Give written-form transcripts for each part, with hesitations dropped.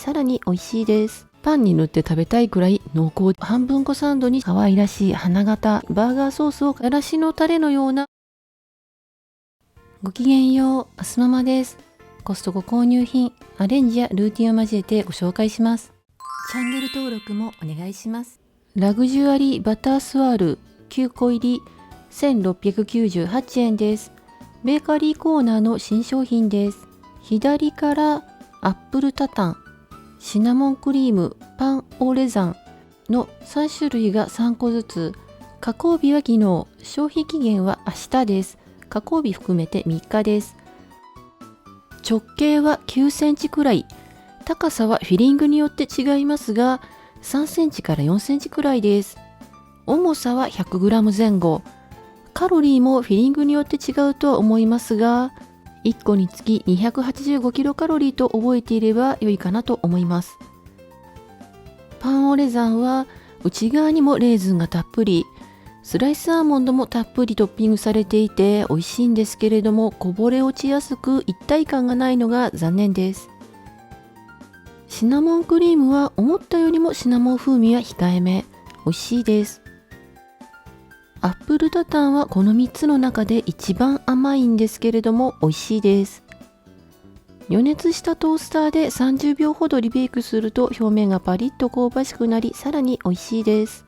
さらに美味しいです。パンに塗って食べたいくらい濃厚。半分こサンドに可愛らしい花形バーガーソースをからしのタレのような。ごきげんよう、アスママです。コストコ購入品、アレンジやルーティンを交えてご紹介します。チャンネル登録もお願いします。ラグジュアリーバタースワール9個入り1698円です。ベーカリーコーナーの新商品です。左からアップルタタン、シナモンクリーム、パンオレザンの3種類が3個ずつ。加工日は昨日、消費期限は明日です。加工日含めて3日です。直径は9センチくらい。高さはフィリングによって違いますが、3センチから4センチくらいです。重さは 100g 前後。カロリーもフィリングによって違うとは思いますが、1個につき285キロカロリーと覚えていれば良いかなと思います。パンオレザンは内側にもレーズンがたっぷり、スライスアーモンドもたっぷりトッピングされていて美味しいんですけれども、こぼれ落ちやすく一体感がないのが残念です。シナモンクリームは思ったよりもシナモン風味は控えめ、美味しいです。アップルタタンはこの3つの中で一番甘いんですけれども美味しいです。予熱したトースターで30秒ほどリベイクすると表面がパリッと香ばしくなり、さらに美味しいです。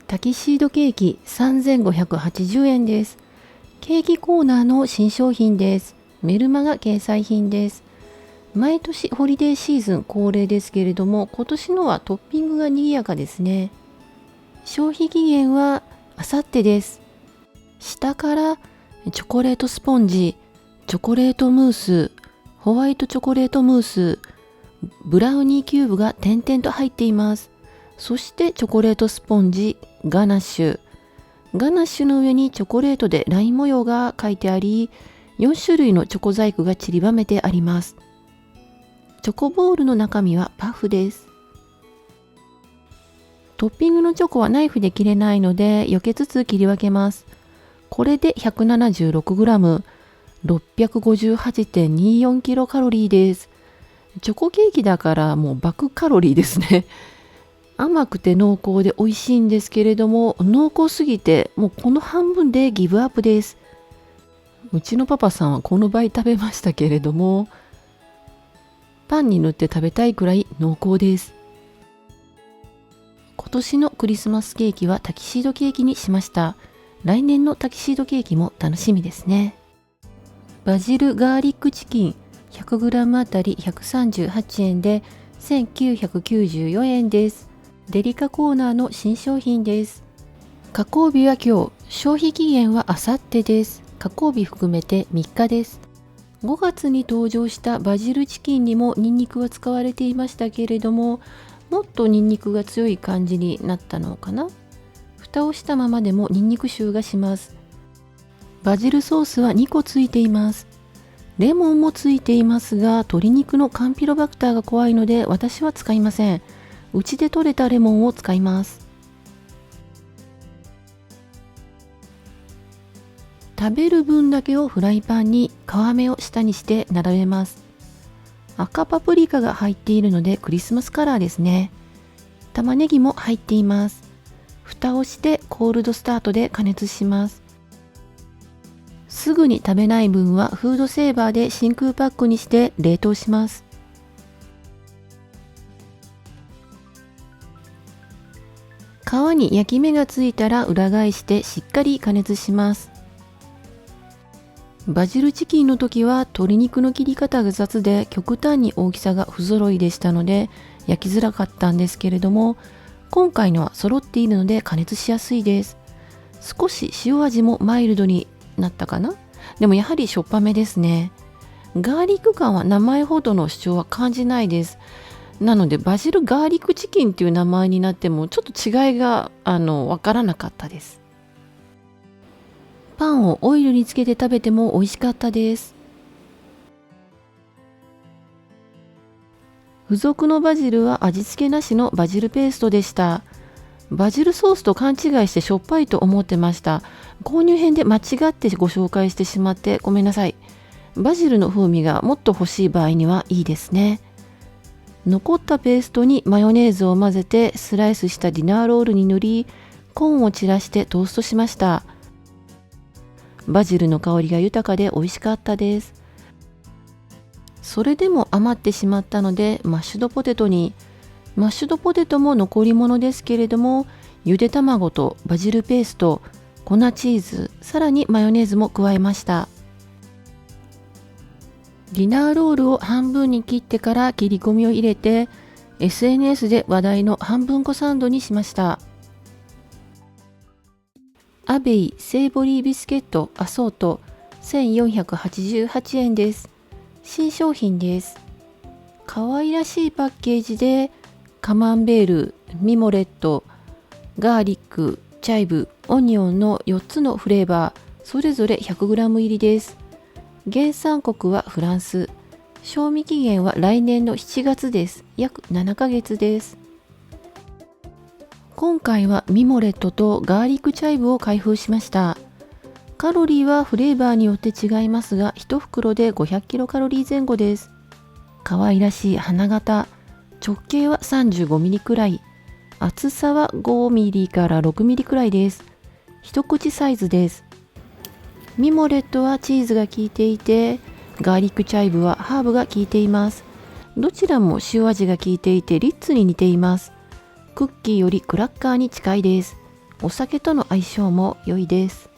タキシードケーキ3580円です。ケーキコーナーの新商品です。メルマガ掲載品です。毎年ホリデーシーズン恒例ですけれども、今年のはトッピングが賑やかですね。消費期限はあさってです。下からチョコレートスポンジ、チョコレートムース、ホワイトチョコレートムース、ブラウニーキューブが点々と入っています。そしてチョコレートスポンジ、ガナッシュ。ガナッシュの上にチョコレートでライン模様が書いてあり、4種類のチョコ細工が散りばめてあります。チョコボールの中身はパフです。トッピングのチョコはナイフで切れないので避けつつ切り分けます。これで 176g、658.24 キロカロリーです。チョコケーキだからもう爆カロリーですね。甘くて濃厚で美味しいんですけれども、濃厚すぎてもうこの半分でギブアップです。うちのパパさんはこの倍食べましたけれども、パンに塗って食べたいくらい濃厚です。今年のクリスマスケーキはタキシードケーキにしました。来年のタキシードケーキも楽しみですね。バジルガーリックチキン 100g あたり138円で1994円です。デリカコーナーの新商品です。加工日は今日、消費期限はあさってです。加工日含めて3日です。5月に登場したバジルチキンにもニンニクは使われていましたけれども、もっとニンニクが強い感じになったのかな。蓋をしたままでもニンニク臭がします。バジルソースは2個ついています。レモンもついていますが、鶏肉のカンピロバクターが怖いので私は使いません。うちで採れたレモンを使います。食べる分だけをフライパンに皮目を下にして並べます。赤パプリカが入っているのでクリスマスカラーですね。玉ねぎも入っています。蓋をしてコールドスタートで加熱します。すぐに食べない分はフードセーバーで真空パックにして冷凍します。皮に焼き目がついたら裏返してしっかり加熱します。バジルチキンの時は鶏肉の切り方が雑で極端に大きさが不揃いでしたので焼きづらかったんですけれども、今回のは揃っているので加熱しやすいです。少し塩味もマイルドになったかな。でもやはりしょっぱめですね。ガーリック感は名前ほどの主張は感じないです。なのでバジルガーリックチキンっていう名前になってもちょっと違いがわからなかったです。パンをオイルにつけて食べても美味しかったです。付属のバジルは味付けなしのバジルペーストでした。バジルソースと勘違いしてしょっぱいと思ってました。購入編で間違ってご紹介してしまってごめんなさい。バジルの風味がもっと欲しい場合にはいいですね。残ったペーストにマヨネーズを混ぜてスライスしたディナーロールに塗り、コーンを散らしてトーストしました。バジルの香りが豊かで美味しかったです。それでも余ってしまったのでマッシュドポテトに。マッシュドポテトも残り物ですけれども、ゆで卵とバジルペースト、粉チーズ、さらにマヨネーズも加えました。ディナーロールを半分に切ってから切り込みを入れて、 SNS で話題の半分こサンドにしました。アベイセイボリービスケットアソート1488円です。新商品です。可愛らしいパッケージでカマンベール、ミモレット、ガーリック、チャイブ、オニオンの4つのフレーバー、それぞれ 100g 入りです。原産国はフランス。賞味期限は来年の7月です。約7ヶ月です。今回はミモレットとガーリックチャイブを開封しました。カロリーはフレーバーによって違いますが、1袋で500キロカロリー前後です。可愛らしい花形。直径は35ミリくらい。厚さは5ミリから6ミリくらいです。一口サイズです。ミモレットはチーズが効いていて、ガーリックチャイブはハーブが効いています。どちらも塩味が効いていてリッツに似ています。クッキーよりクラッカーに近いです。お酒との相性も良いです。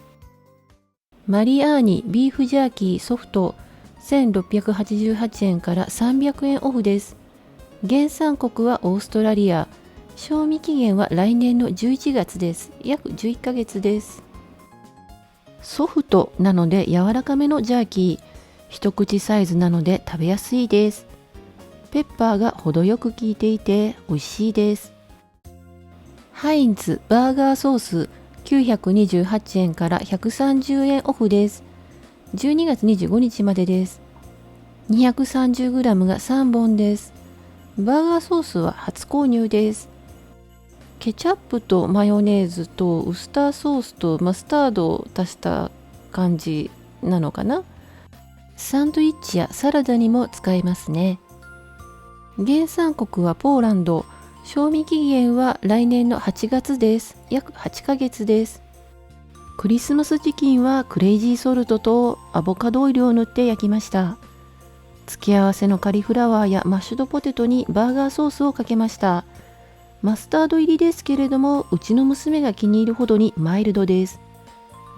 マリアーニビーフジャーキーソフト1688円から300円オフです。原産国はオーストラリア。賞味期限は来年の11月です。約11ヶ月です。ソフトなので柔らかめのジャーキー。一口サイズなので食べやすいです。ペッパーが程よく効いていて美味しいです。ハインツバーガーソース928円から130円オフです。12月25日までです。230g が3本です。バーガーソースは初購入です。ケチャップとマヨネーズとウスターソースとマスタードを足した感じなのかな。サンドイッチやサラダにも使えますね。原産国はポーランド。賞味期限は来年の8月です。約8ヶ月です。クリスマスチキンはクレイジーソルトとアボカドオイルを塗って焼きました。付け合わせのカリフラワーやマッシュドポテトにバーガーソースをかけました。マスタード入りですけれども、うちの娘が気に入るほどにマイルドです。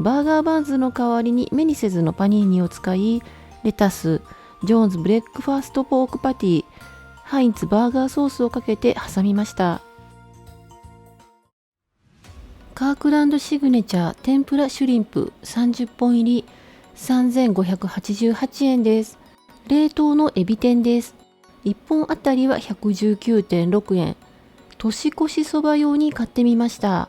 バーガーバンズの代わりにメニセズのパニーニを使い、レタス、ジョーンズブレックファーストポークパティ、ハインツバーガーソースをかけて挟みました。カークランドシグネチャー天ぷらシュリンプ30本入り3588円です。冷凍のエビ天です。1本あたりは 119.6 円。年越しそば用に買ってみました。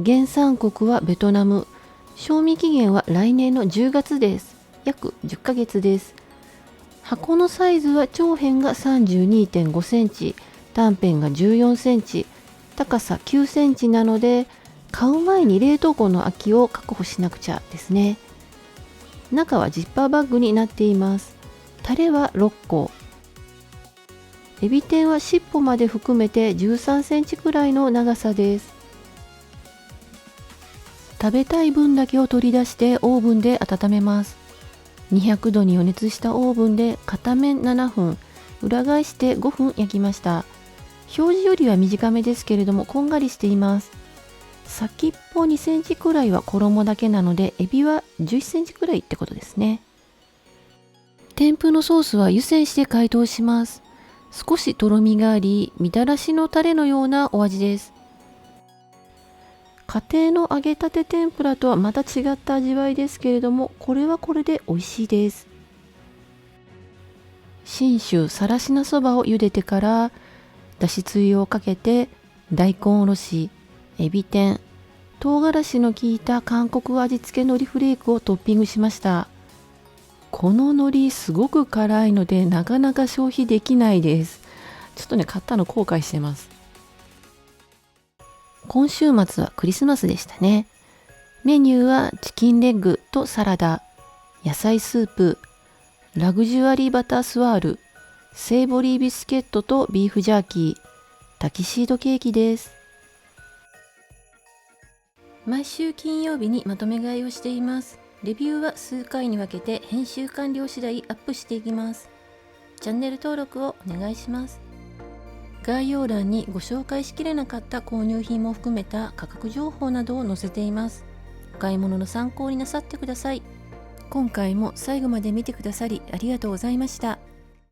原産国はベトナム。賞味期限は来年の10月です。約10ヶ月です。箱のサイズは長辺が 32.5 センチ、短辺が14センチ、高さ9センチなので、買う前に冷凍庫の空きを確保しなくちゃですね。中はジッパーバッグになっています。タレは6個。エビ天は尻尾まで含めて13センチくらいの長さです。食べたい分だけを取り出してオーブンで温めます。200度に予熱したオーブンで片面7分、裏返して5分焼きました。表示よりは短めですけれどもこんがりしています。先っぽ2センチくらいは衣だけなので、エビは11センチくらいってことですね。天ぷのソースは湯煎して解凍します。少しとろみがあり、みたらしのタレのようなお味です。家庭の揚げたて天ぷらとはまた違った味わいですけれども、これはこれで美味しいです。信州さらしなそばを茹でてから、だしつゆをかけて、大根おろし、エビ天、唐辛子の効いた韓国味付け海苔フレークをトッピングしました。この海苔すごく辛いのでなかなか消費できないです。ちょっとね、買ったの後悔してます。今週末はクリスマスでしたね。メニューはチキンレッグとサラダ、野菜スープ、ラグジュアリーバタースワール、セイボリービスケットとビーフジャーキー、タキシードケーキです。毎週金曜日にまとめ買いをしています。レビューは数回に分けて編集完了次第アップしていきます。チャンネル登録をお願いします。概要欄にご紹介しきれなかった購入品も含めた価格情報などを載せています。お買い物の参考になさってください。今回も最後まで見てくださりありがとうございました。